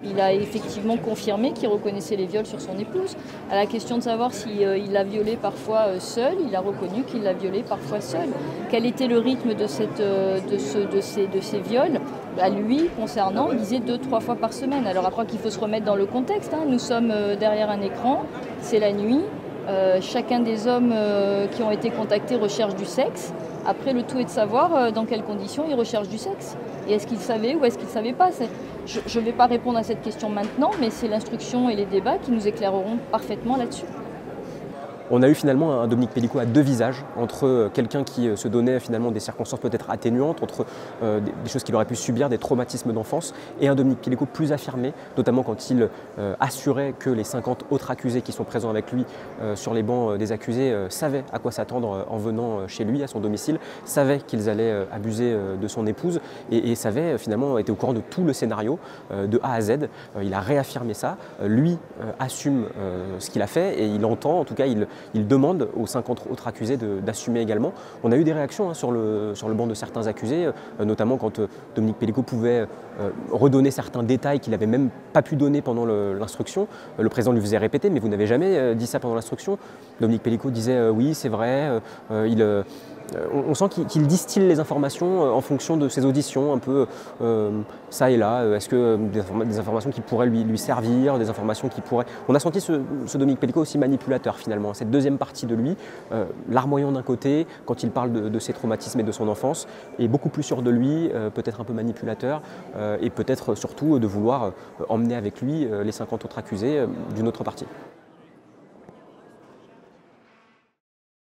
Il a effectivement confirmé qu'il reconnaissait les viols sur son épouse. À la question de savoir s'il l'a violée parfois seul, il a reconnu qu'il l'a violée parfois seul. Quel était le rythme de ces viols? Lui, concernant, il disait 2-3 fois par semaine. Alors après qu'il faut se remettre dans le contexte, nous sommes derrière un écran, c'est la nuit. Chacun des hommes qui ont été contactés recherche du sexe. Après, le tout est de savoir dans quelles conditions ils recherchent du sexe. Et est-ce qu'ils savaient ou est-ce qu'ils ne savaient pas? Je ne vais pas répondre à cette question maintenant, mais c'est l'instruction et les débats qui nous éclaireront parfaitement là-dessus. On a eu finalement un Dominique Pellicot à deux visages, entre quelqu'un qui se donnait finalement des circonstances peut-être atténuantes, entre des choses qu'il aurait pu subir, des traumatismes d'enfance, et un Dominique Pellicot plus affirmé, notamment quand il assurait que les 50 autres accusés qui sont présents avec lui sur les bancs des accusés savaient à quoi s'attendre en venant chez lui, à son domicile, savaient qu'ils allaient abuser de son épouse et savaient finalement, était au courant de tout le scénario de A à Z. Il a réaffirmé ça, lui assume ce qu'il a fait et il entend, en tout cas il demande aux 50 autres accusés d'assumer également. On a eu des réactions sur le banc de certains accusés, notamment quand Dominique Pellicot pouvait redonner certains détails qu'il n'avait même pas pu donner pendant l'instruction. Le président lui faisait répéter, mais vous n'avez jamais dit ça pendant l'instruction. Dominique Pellicot disait oui, c'est vrai, on sent qu'il distille les informations en fonction de ses auditions, un peu ça et là. Est-ce que des informations qui pourraient lui servir, des informations qui pourraient... On a senti ce Dominique Pellicot aussi manipulateur finalement, cette deuxième partie de lui, larmoyant d'un côté, quand il parle de ses traumatismes et de son enfance, et beaucoup plus sûr de lui, peut-être un peu manipulateur, et peut-être surtout de vouloir emmener avec lui les 50 autres accusés d'une autre partie.